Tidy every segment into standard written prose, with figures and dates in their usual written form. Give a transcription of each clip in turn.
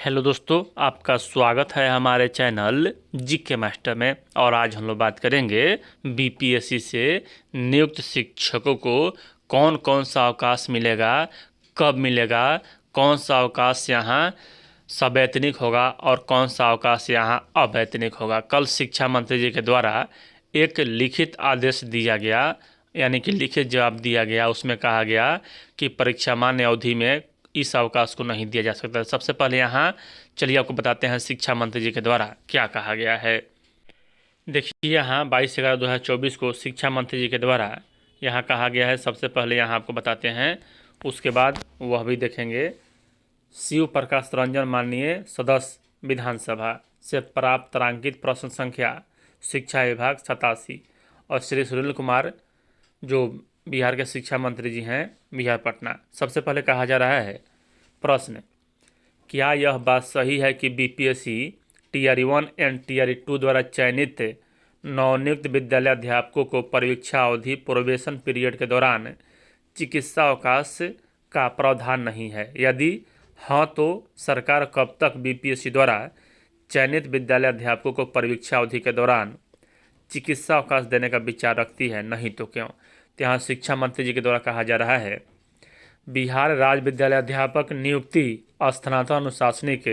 Hello दोस्तों, आपका स्वागत है हमारे चैनल जीके मास्टर में। और आज हम लोग बात करेंगे बीपीएससी से नियुक्त शिक्षकों को कौन कौन सा अवकाश मिलेगा, कब मिलेगा, कौन सा अवकाश यहाँ सवैतनिक होगा और कौन सा अवकाश यहाँ अवैतनिक होगा। कल शिक्षा मंत्री जी के द्वारा एक लिखित आदेश दिया गया, यानी कि लिखित जवाब दिया गया। उसमें कहा गया कि परीक्षा मान्य अवधि में इस अवकाश को नहीं दिया जा सकता। सबसे पहले यहाँ चलिए आपको बताते हैं शिक्षा मंत्री जी के द्वारा क्या कहा गया है। देखिए यहाँ 22/11/2024 को शिक्षा मंत्री जी के द्वारा यहाँ कहा गया है। सबसे पहले यहाँ आपको बताते हैं, उसके बाद वह भी देखेंगे। शिव प्रकाश रंजन माननीय सदस्य विधानसभा से प्राप्त तारांकित प्रश्न संख्या शिक्षा विभाग 87 और श्री सुनील कुमार जो बिहार के शिक्षा मंत्री जी हैं बिहार पटना। सबसे पहले कहा जा रहा है प्रश्न, क्या यह बात सही है कि बीपीएससी टीआर 1 एंड टीआर 2 द्वारा चयनित नवनियुक्त विद्यालय अध्यापकों को परीक्षा अवधि प्रोबेशन पीरियड के दौरान चिकित्सा अवकाश का प्रावधान नहीं है? यदि हाँ तो सरकार कब तक बीपीएससी द्वारा चयनित विद्यालय अध्यापकों को परीक्षा अवधि के दौरान चिकित्सा अवकाश देने का विचार रखती है? नहीं तो क्यों? तो यहाँ शिक्षा मंत्री जी के द्वारा कहा जा रहा है, बिहार राज्य विद्यालय अध्यापक नियुक्ति स्थानांतरण अनुशासनिक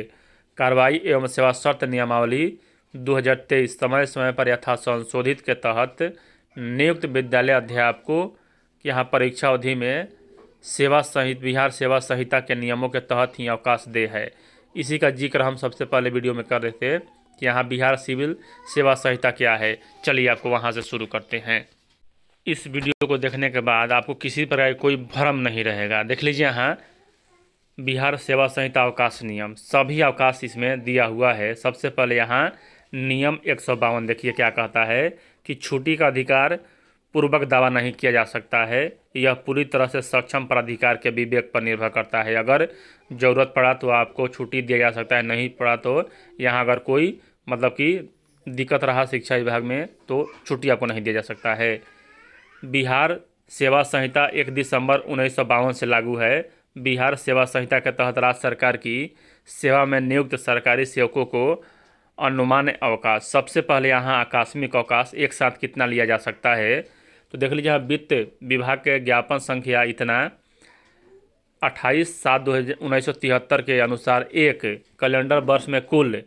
कार्रवाई एवं सेवा शर्त नियमावली 2023 समय समय पर यथा संशोधित के तहत नियुक्त विद्यालय अध्यापकों की यहाँ परीक्षा अवधि में बिहार सेवा संहिता के नियमों के तहत ही अवकाश दे है। इसी का जिक्र हम सबसे पहले वीडियो में कर रहे थे कि यहाँ बिहार सिविल सेवा संहिता क्या है। चलिए आपको वहाँ से शुरू करते हैं। इस वीडियो को देखने के बाद आपको किसी प्रकार कोई भ्रम नहीं रहेगा। देख लीजिए यहाँ बिहार सेवा संहिता अवकाश नियम, सभी अवकाश इसमें दिया हुआ है। सबसे पहले यहाँ नियम 152 देखिए क्या कहता है कि छुट्टी का अधिकार पूर्वक दावा नहीं किया जा सकता है। यह पूरी तरह से सक्षम प्राधिकार के विवेक पर निर्भर करता है। अगर ज़रूरत पड़ा तो आपको छुट्टी दिया जा सकता है, नहीं पड़ा तो यहाँ अगर कोई मतलब कि दिक्कत रहा शिक्षा विभाग में तो छुट्टी आपको नहीं दिया जा सकता है। बिहार सेवा संहिता 1 दिसंबर 1952 से लागू है। बिहार सेवा संहिता के तहत राज्य सरकार की सेवा में नियुक्त सरकारी सेवकों को अनुमान्य अवकाश, सबसे पहले यहाँ आकस्मिक अवकाश एक साथ कितना लिया जा सकता है? तो देख लीजिए वित्त विभाग के ज्ञापन संख्या इतना 28/7/1973 के अनुसार एक कैलेंडर वर्ष में कुल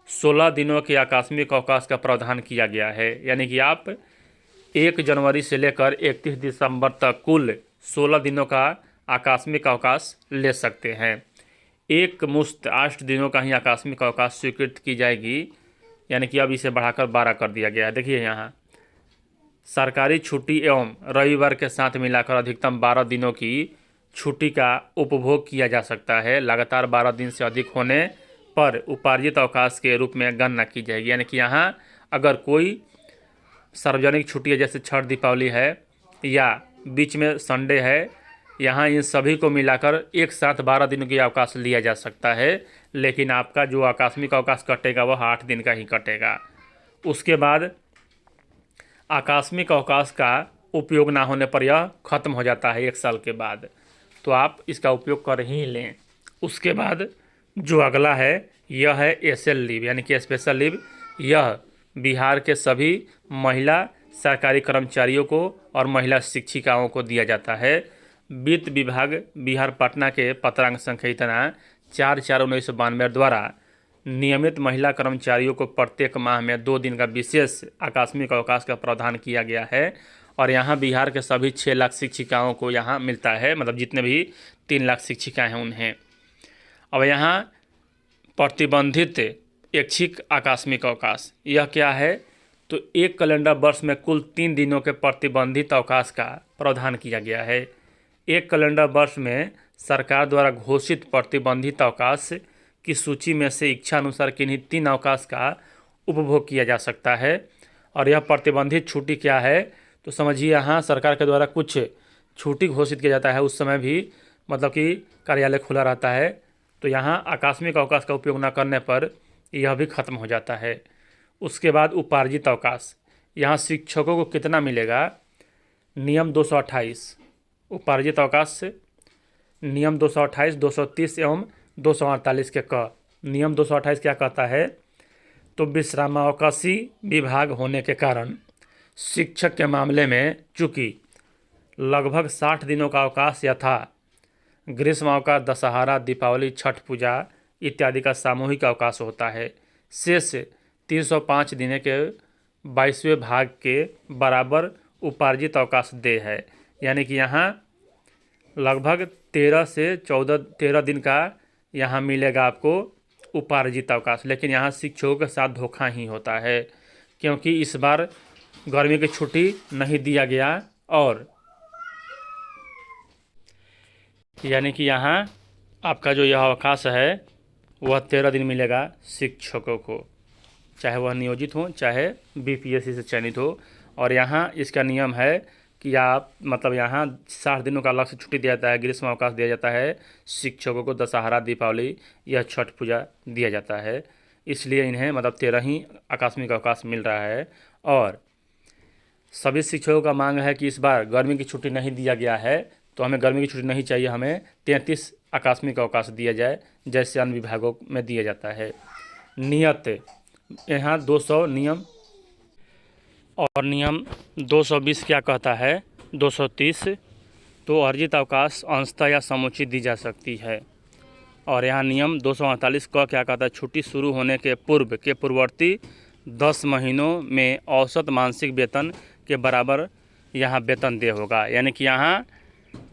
16 दिनों के आकस्मिक अवकाश का प्रावधान किया गया है। यानी कि आप 1 जनवरी से लेकर 31 दिसंबर तक कुल 16 दिनों का आकस्मिक अवकाश ले सकते हैं। एक मुश्त 8 दिनों का ही आकस्मिक अवकाश स्वीकृत की जाएगी, यानी कि अब इसे बढ़ाकर 12 कर दिया गया है। देखिए यहाँ सरकारी छुट्टी एवं रविवार के साथ मिलाकर अधिकतम 12 दिनों की छुट्टी का उपभोग किया जा सकता है। लगातार 12 दिन से अधिक होने पर उपार्जित अवकाश के रूप में गणना की जाएगी। यानी कि यहाँ अगर कोई सार्वजनिक छुट्टी है जैसे छठ दीपावली है या बीच में संडे है, यहाँ इन सभी को मिलाकर एक साथ 12 दिन की अवकाश लिया जा सकता है। लेकिन आपका जो आकस्मिक अवकाश कटेगा वह 8 दिन का ही कटेगा। उसके बाद आकस्मिक अवकाश का उपयोग ना होने पर यह खत्म हो जाता है 1 साल के बाद, तो आप इसका उपयोग कर ही लें। उसके बाद जो अगला है यह है एसएल लीव, यानी कि स्पेशल लीव। यह बिहार के सभी महिला सरकारी कर्मचारियों को और महिला शिक्षिकाओं को दिया जाता है। वित्त विभाग बिहार पटना के पत्रांक संख्या इतना 4/4/1992 द्वारा नियमित महिला कर्मचारियों को प्रत्येक माह में 2 दिन का विशेष आकस्मिक अवकाश का प्रावधान किया गया है। और यहाँ बिहार के सभी 6 लाख शिक्षिकाओं को यहाँ मिलता है, मतलब जितने भी 3 लाख शिक्षिकाएँ हैं उन्हें। अब यहाँ प्रतिबंधित ऐच्छिक आकस्मिक अवकाश यह क्या है? तो एक कैलेंडर वर्ष में कुल 3 दिनों के प्रतिबंधित अवकाश का प्रावधान किया गया है। एक कैलेंडर वर्ष में सरकार द्वारा घोषित प्रतिबंधित अवकाश की सूची में से इच्छा अनुसार किन्हीं 3 अवकाश का उपभोग किया जा सकता है। और यह प्रतिबंधित छुट्टी क्या है? तो समझिए यहाँ सरकार के द्वारा कुछ छुट्टी घोषित किया जाता है, उस समय भी मतलब कि कार्यालय खुला रहता है, तो यहाँ आकस्मिक अवकाश का उपयोग न करने पर यह भी खत्म हो जाता है। उसके बाद उपार्जित अवकाश, यहाँ शिक्षकों को कितना मिलेगा? नियम 228 उपार्जित अवकाश से नियम 228, 230 एवं 248 के क नियम 228 क्या कहता है, तो विश्रामावकाशी विभाग होने के कारण शिक्षक के मामले में चूंकि लगभग 60 दिनों का अवकाश यथा ग्रीष्म अवकाश, दशहरा, दीपावली, छठ पूजा इत्यादि का सामूहिक अवकाश होता है, शेष 305 दिन के 22वें भाग के बराबर उपार्जित अवकाश दे है। यानी कि यहाँ लगभग 13 से 13 दिन का यहाँ मिलेगा आपको उपार्जित अवकाश। लेकिन यहाँ शिक्षकों के साथ धोखा ही होता है, क्योंकि इस बार गर्मी की छुट्टी नहीं दिया गया और यानी कि यहाँ आपका जो यह अवकाश है वह 13 दिन मिलेगा शिक्षकों को, चाहे वह नियोजित हो चाहे बीपीएससी से चयनित हो। और यहाँ इसका नियम है कि आप मतलब यहाँ 60 दिनों का अलग से छुट्टी दिया जाता है, ग्रीष्म अवकाश दिया जाता है शिक्षकों को, दशहरा, दीपावली या छठ पूजा दिया जाता है, इसलिए इन्हें मतलब 13 ही आकस्मिक अवकाश मिल रहा है। और सभी शिक्षकों का मांग है कि इस बार गर्मी की छुट्टी नहीं दिया गया है, तो हमें गर्मी की छुट्टी नहीं चाहिए, हमें 33 आकस्मिक अवकाश दिया जाए जैसे अन्य विभागों में दिया जाता है। नियत यहाँ 200 नियम और नियम 220 क्या कहता है, 230 तो अर्जित अवकाश अंशतः या समुचित दी जा सकती है। और यहाँ नियम 248 का क्या कहता है, छुट्टी शुरू होने के पूर्व के पूर्ववर्ती 10 महीनों में औसत मासिक वेतन के बराबर यहाँ वेतन देय होगा। यानी कि यहाँ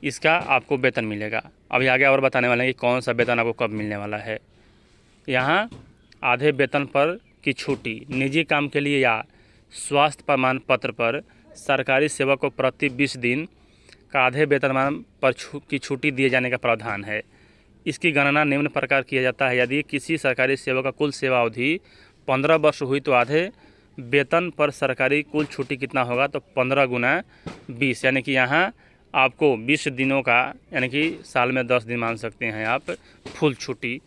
इसका आपको वेतन मिलेगा। अभी आगे और बताने वाले हैं कि कौन सा वेतन आपको कब मिलने वाला है। यहाँ आधे वेतन पर की छुट्टी निजी काम के लिए या स्वास्थ्य प्रमाण पत्र पर सरकारी सेवक को प्रति 20 दिन का आधे वेतनमान पर की छुट्टी दिए जाने का प्रावधान है। इसकी गणना निम्न प्रकार किया जाता है, यदि किसी सरकारी सेवक का कुल सेवा अवधि 15 वर्ष हुई तो आधे वेतन पर सरकारी कुल छुट्टी कितना होगा, तो 15 गुना 20, यानी कि यहाँ आपको 20 दिनों का यानी कि साल में 10 दिन मान सकते हैं आप फुल छुट्टी।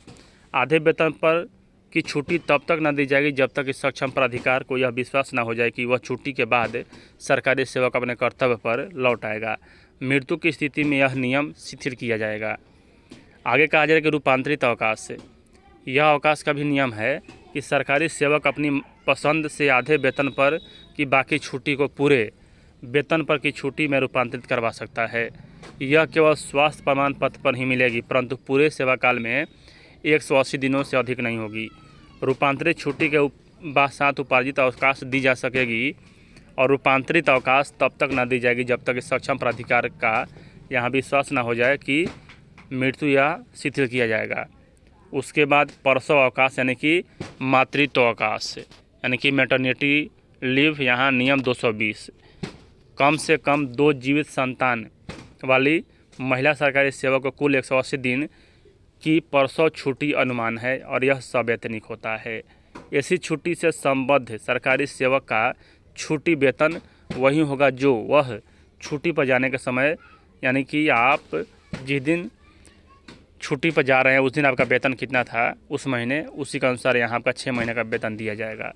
आधे वेतन पर की छुट्टी तब तक न दी जाएगी जब तक इस सक्षम प्राधिकार को यह विश्वास न हो जाए कि वह छुट्टी के बाद सरकारी सेवक अपने कर्तव्य पर लौट आएगा। मृत्यु की स्थिति में यह नियम शिथिल किया जाएगा। आगे कहा जाएगा कि रूपांतरित अवकाश, यह अवकाश का भी नियम है कि सरकारी सेवक अपनी पसंद से आधे वेतन पर की बाकी छुट्टी को पूरे वेतन पर की छुट्टी में रूपांतरित करवा सकता है। यह केवल स्वास्थ्य प्रमाण पत्र पर ही मिलेगी, परंतु पूरे सेवा काल में 180 दिनों से अधिक नहीं होगी। रूपांतरित छुट्टी के साथ उपार्जित अवकाश दी जा सकेगी और रूपांतरित अवकाश तब तक न दी जाएगी जब तक सक्षम प्राधिकार का यहाँ विश्वास न हो जाए कि मृत्यु या शिथिल किया जाएगा। उसके बाद प्रसव अवकाश यानी कि मातृत्व अवकाश यानी कि मैटरनिटी लीव, यहाँ नियम 220 कम से कम 2 जीवित संतान वाली महिला सरकारी सेवक को कुल 180 दिन की प्रसव छुट्टी अनुमान है और यह सवैतनिक होता है। ऐसी छुट्टी से संबद्ध सरकारी सेवक का छुट्टी वेतन वही होगा जो वह छुट्टी पर जाने के समय, यानी कि आप जिस दिन छुट्टी पर जा रहे हैं उस दिन आपका वेतन कितना था उस महीने, उसी के अनुसार यहाँ आपका 6 महीने का वेतन दिया जाएगा।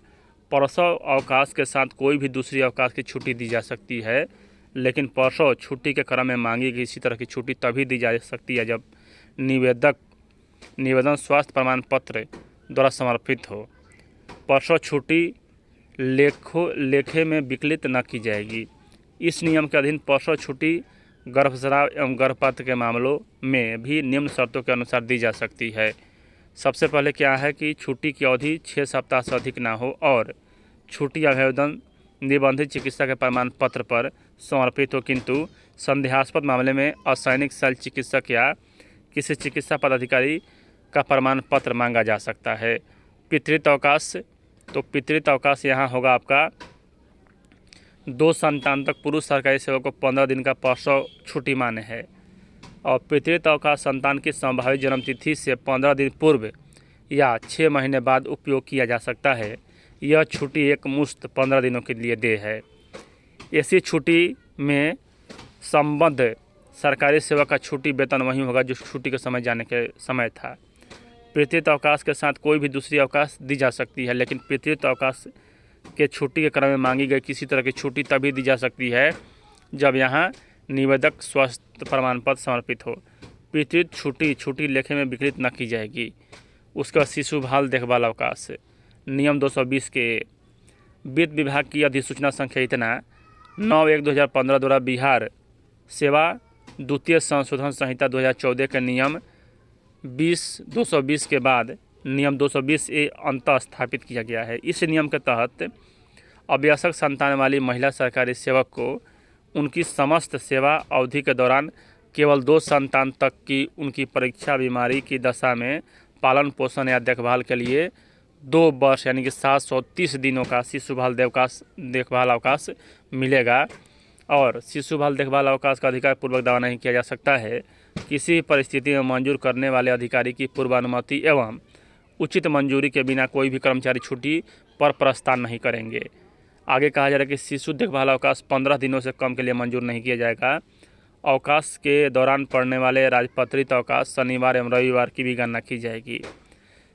प्रसव अवकाश के साथ कोई भी दूसरी अवकाश की छुट्टी दी जा सकती है, लेकिन प्रसव छुट्टी के क्रम में मांगी गई इसी तरह की छुट्टी तभी दी जा सकती है जब निवेदन स्वास्थ्य प्रमाण पत्र द्वारा समर्पित हो। प्रसव छुट्टी लेखे में विकलित न की जाएगी। इस नियम के अधीन प्रसव छुट्टी गर्भस्राव एवं गर्भपात के मामलों में भी निम्न शर्तों के अनुसार दी जा सकती है। सबसे पहले क्या है कि छुट्टी की अवधि 6 सप्ताह से अधिक ना हो और छुट्टी आवेदन निबंधित चिकित्सा के प्रमाण पत्र पर समर्पित हो, किंतु संदेहास्पद मामले में असैनिक शल्य चिकित्सक या किसी चिकित्सा पदाधिकारी का प्रमाण पत्र मांगा जा सकता है। पितृत्व अवकाश, तो पितृत्व अवकाश यहाँ होगा आपका 2 संतान तक पुरुष सरकारी सेवक को 15 दिन का प्रसव छुट्टी मान्य है और पितृत्व अवकाश संतान की संभावित जन्म तिथि से 15 दिन पूर्व या 6 महीने बाद उपयोग किया जा सकता है। यह छुट्टी एक मुश्त 15 दिनों के लिए देय है। ऐसी छुट्टी में संबद्ध सरकारी सेवक का छुट्टी वेतन वही होगा जो छुट्टी के समय जाने के समय था। पितृत्व अवकाश के साथ कोई भी दूसरी अवकाश दी जा सकती है, लेकिन पितृत्व अवकाश के छुट्टी के क्रम में मांगी गई किसी तरह की छुट्टी तभी दी जा सकती है जब यहाँ निवेदक स्वास्थ्य प्रमाण पत्र समर्पित हो। पितृत्व छुट्टी लेखे में विकलित न की जाएगी। उसके बाद शिशु बाल देखभाल अवकाश नियम 220 के वित्त विभाग की अधिसूचना संख्या इतना 9/1/2015 द्वारा बिहार सेवा द्वितीय संशोधन संहिता 2014 के नियम 220 के बाद नियम 220A अंतः स्थापित किया गया है। इस नियम के तहत अवयस्क संतान वाली महिला सरकारी सेवक को उनकी समस्त सेवा अवधि के दौरान केवल 2 संतान तक की उनकी परीक्षा बीमारी की दशा में पालन पोषण या देखभाल के लिए 2 वर्ष यानी कि 730 दिनों का शिशु बाल देखभाल अवकाश मिलेगा। और शिशु बाल देखभाल अवकाश का अधिकार पूर्वक दावा नहीं किया जा सकता है। किसी परिस्थिति में मंजूर करने वाले अधिकारी की पूर्वानुमति एवं उचित मंजूरी के बिना कोई भी कर्मचारी छुट्टी पर प्रस्थान नहीं करेंगे। आगे कहा जा रहा है कि शिशु देखभाल अवकाश 15 दिनों से कम के लिए मंजूर नहीं किया जाएगा। अवकाश के दौरान पड़ने वाले राजपत्रित अवकाश शनिवार एवं रविवार की भी गणना की जाएगी।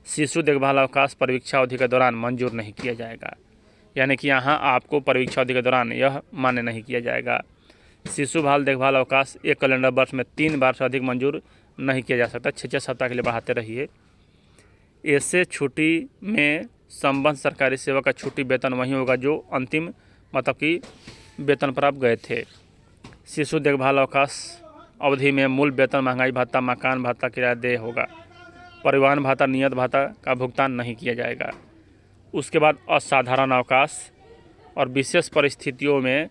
शिशु देखभाल अवकाश परीक्षा अवधि के दौरान मंजूर नहीं किया जाएगा, यानी कि यहाँ आपको परीक्षा अवधि के दौरान यह मान्य नहीं किया जाएगा। शिशु बाल देखभाल अवकाश एक कैलेंडर वर्ष में 3 बार से अधिक मंजूर नहीं किया जा सकता। 6 सप्ताह के लिए बढ़ाते रहिए। ऐसे छुट्टी में संबद्ध सरकारी सेवा का छुट्टी वेतन वही होगा जो अंतिम मतलब कि वेतन पर आप गए थे। शिशु देखभाल अवकाश अवधि में मूल वेतन, महंगाई भत्ता, मकान भत्ता, किराया देय होगा। परिवहन भत्ता, नियत भत्ता का भुगतान नहीं किया जाएगा। उसके बाद असाधारण अवकाश और विशेष परिस्थितियों में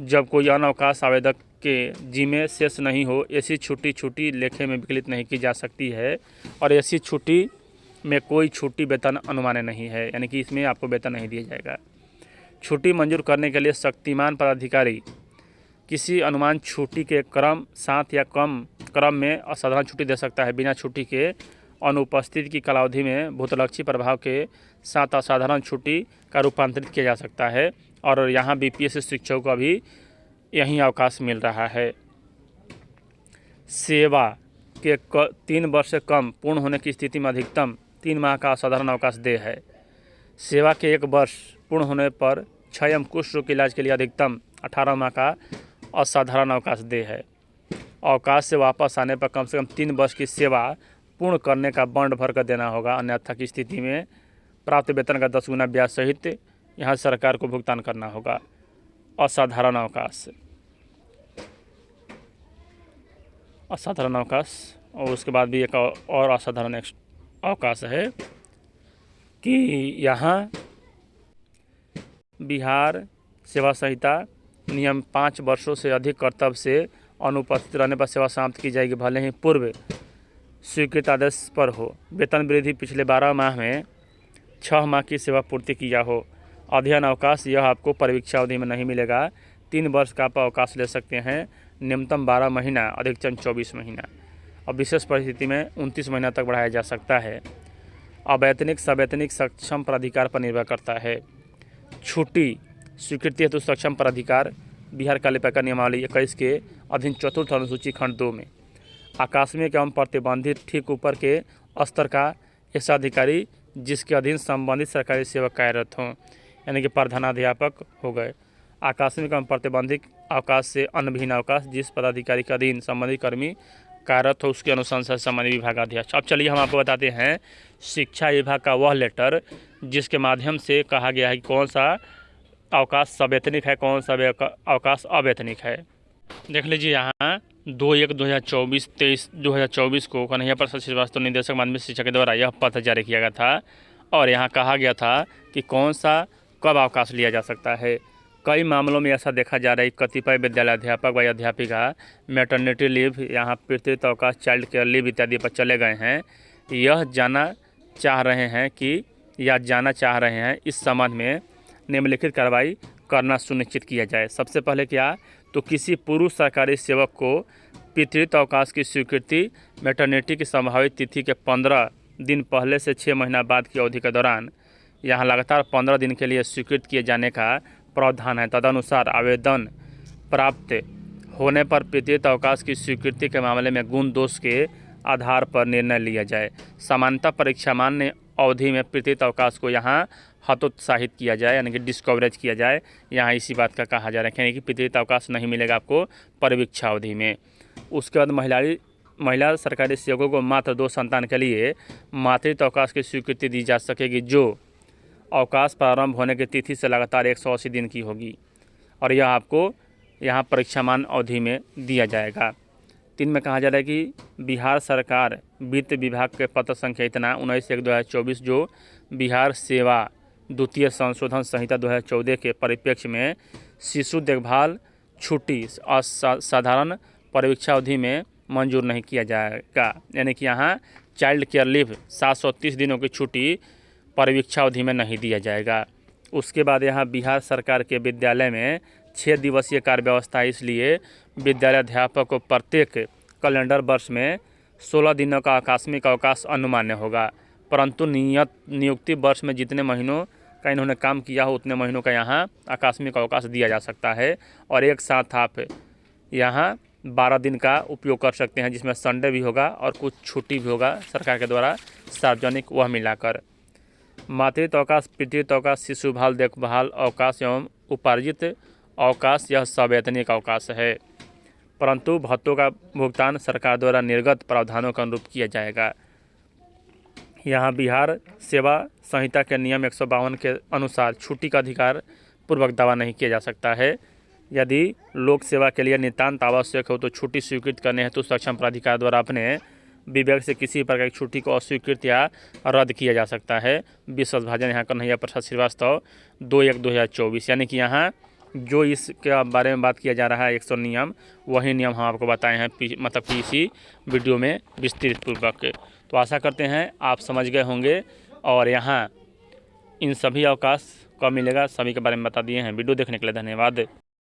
जब कोई अन्य अवकाश आवेदक के जिम्मे शेष नहीं हो, ऐसी छुट्टी लेखे में विकलित नहीं की जा सकती है। और ऐसी छुट्टी में कोई छुट्टी वेतन अनुमान्य नहीं है, यानी कि इसमें आपको वेतन नहीं दिया जाएगा। छुट्टी मंजूर करने के लिए शक्तिमान पदाधिकारी किसी अनुमान छुट्टी के क्रम साथ या कम क्रम में असाधारण छुट्टी दे सकता है। बिना छुट्टी के अनुपस्थिति की कालावधि में भूतलक्षी प्रभाव के साथ असाधारण छुट्टी का रूपांतरित किया जा सकता है। और यहाँ बीपीएससी शिक्षकों का भी यही अवकाश मिल रहा है। सेवा के 3 वर्ष से कम पूर्ण होने की स्थिति में अधिकतम 3 माह का असाधारण अवकाश दे है। सेवा के 1 वर्ष पूर्ण होने पर क्षय एवं कुष्ठ रोग के इलाज के लिए अधिकतम 18 माह का असाधारण अवकाश दे है। अवकाश से वापस आने पर कम से कम 3 वर्ष की सेवा पूर्ण करने का बॉन्ड भर कर देना होगा, अन्यथा की स्थिति में प्राप्त वेतन का 10 गुना ब्याज सहित यहाँ सरकार को भुगतान करना होगा। असाधारण अवकाश और उसके बाद भी एक और असाधारण अवकाश है कि यहाँ बिहार सेवा संहिता नियम 5 वर्षों से अधिक कर्तव्य से अनुपस्थित रहने पर सेवा समाप्त की जाएगी, भले ही पूर्व स्वीकृत आदेश पर हो। वेतन वृद्धि पिछले 12 माह में 6 माह की सेवा पूर्ति किया हो। अध्ययन अवकाश यह आपको परीक्षा अवधि में नहीं मिलेगा। 3 वर्ष का आप अवकाश ले सकते हैं, न्यूनतम 12 महीना, अधिकतम 24 महीना। और विशेष परिस्थिति में 29 महीना तक बढ़ाया जा सकता है। अवैतनिक सवैतनिक सक्षम प्राधिकार पर निर्भर करता है। छुट्टी स्वीकृति हेतु सक्षम प्राधिकार बिहार कार्यपालिका नियमावली 21 के अधीन 4th अनुसूची खंड 2 में आकस्मिक एवं प्रतिबंधित ठीक ऊपर के स्तर का ऐसा अधिकारी जिसके अधीन संबंधित सरकारी सेवक कार्यरत हों, यानी कि प्रधानाध्यापक हो गए। आकस्मिक एवं प्रतिबंधित अवकाश से अन्य भिन्न अवकाश जिस पदाधिकारी के अधीन संबंधित कर्मी कार्यरत हो उसके अनुशंसा से संबंधित विभागाध्यक्ष। अब चलिए हम आपको बताते हैं शिक्षा विभाग का वह लेटर जिसके माध्यम से कहा गया है कि कौन सा अवकाश सवैतनिक है, कौन सा अवकाश अवैतनिक है। देख लीजिए यहाँ 2/1/2024 को कन्हैया प्रसाद श्रीवास्तव निदेशक माध्यमिक शिक्षा के द्वारा यह पत्र जारी किया गया था। और यहाँ कहा गया था कि कौन सा कब अवकाश लिया जा सकता है। कई मामलों में ऐसा देखा जा रहा है कि कतिपय विद्यालय अध्यापक व अध्यापिका मैटरनिटी लीव, यहाँ पितृत्व अवकाश, चाइल्ड केयर लीव इत्यादि पर चले गए हैं। यह जानना चाह रहे हैं इस संबंध में निम्नलिखित कार्रवाई करना सुनिश्चित किया जाए। सबसे पहले क्या, तो किसी पुरुष सरकारी सेवक को पितृत्व अवकाश की स्वीकृति मैटरनिटी की संभावित तिथि के 15 दिन पहले से 6 महीना बाद की अवधि के दौरान यहाँ लगातार 15 दिन के लिए स्वीकृत किए जाने का प्रावधान है। तदनुसार आवेदन प्राप्त होने पर पितृत्व अवकाश की स्वीकृति के मामले में गुण दोष के आधार पर निर्णय लिया जाए। सामान्यतः परीक्षा मान्य अवधि में पितृत्व अवकाश को यहाँ हतोत्साहित किया जाए, यानी कि डिस्कवरेज किया जाए। यहाँ इसी बात का कहा जा रहा है, यानी कि पितृत्व अवकाश नहीं मिलेगा आपको परीक्षा अवधि में। उसके बाद महिला सरकारी सेवकों को मात्र 2 संतान के लिए मातृत्व अवकाश की स्वीकृति दी जा सकेगी, जो अवकाश प्रारंभ होने की तिथि से लगातार 180 दिन की होगी और यह आपको यहाँ परीक्षामान अवधि में दिया जाएगा। 3 में कहा जा रहा है कि बिहार सरकार वित्त विभाग के पत्र संख्या इतना 19/1/2024 जो बिहार सेवा द्वितीय संशोधन संहिता 2014 के परिप्रेक्ष्य में शिशु देखभाल छुट्टी असाधारण परीक्षा अवधि में मंजूर नहीं किया जाएगा। यानी कि यहाँ चाइल्ड केयर लीव 730 दिनों की छुट्टी परीक्षा अवधि में नहीं दिया जाएगा। उसके बाद यहाँ बिहार सरकार के विद्यालय में 6 दिवसीय कार्य व्यवस्था है, इसलिए विद्यालय अध्यापक को प्रत्येक कैलेंडर वर्ष में 16 दिनों का आकस्मिक अवकाश अनुमान्य होगा, परंतु नियुक्ति वर्ष में जितने महीनों का इन्होंने काम किया हो उतने महीनों का यहाँ आकस्मिक अवकाश दिया जा सकता है और एक साथ आप यहाँ 12 दिन का उपयोग कर सकते हैं, जिसमें संडे भी होगा और कुछ छुट्टी भी होगा सरकार के द्वारा सार्वजनिक, वह मिलाकर। मातृत्व अवकाश, पितृत्व अवकाश, शिशुभाल देखभाल अवकाश एवं उपार्जित अवकाश यह सवैतनिक अवकाश है, परंतु भत्तों का भुगतान सरकार द्वारा निर्गत प्रावधानों के अनुरूप किया जाएगा। यहाँ बिहार सेवा संहिता के नियम 152 के अनुसार छुट्टी का अधिकार पूर्वक दावा नहीं किया जा सकता है। यदि लोक सेवा के लिए नितांत आवश्यक हो तो छुट्टी स्वीकृत करने हेतु सक्षम प्राधिकार द्वारा अपने विवेक से किसी प्रकार की छुट्टी को अस्वीकृत या रद्द किया जा सकता है। विश्वभाजन यहाँ कन्हैया प्रसाद श्रीवास्तव 2/1/2024। यानी कि यहाँ जो इसके बारे में बात किया जा रहा है 100 नियम, वही नियम हम आपको बताए हैं मतलब कि इसी वीडियो में विस्तृत पूर्वक। तो आशा करते हैं आप समझ गए होंगे और यहाँ इन सभी अवकाश कब मिलेगा सभी के बारे में बता दिए हैं। वीडियो देखने के लिए धन्यवाद।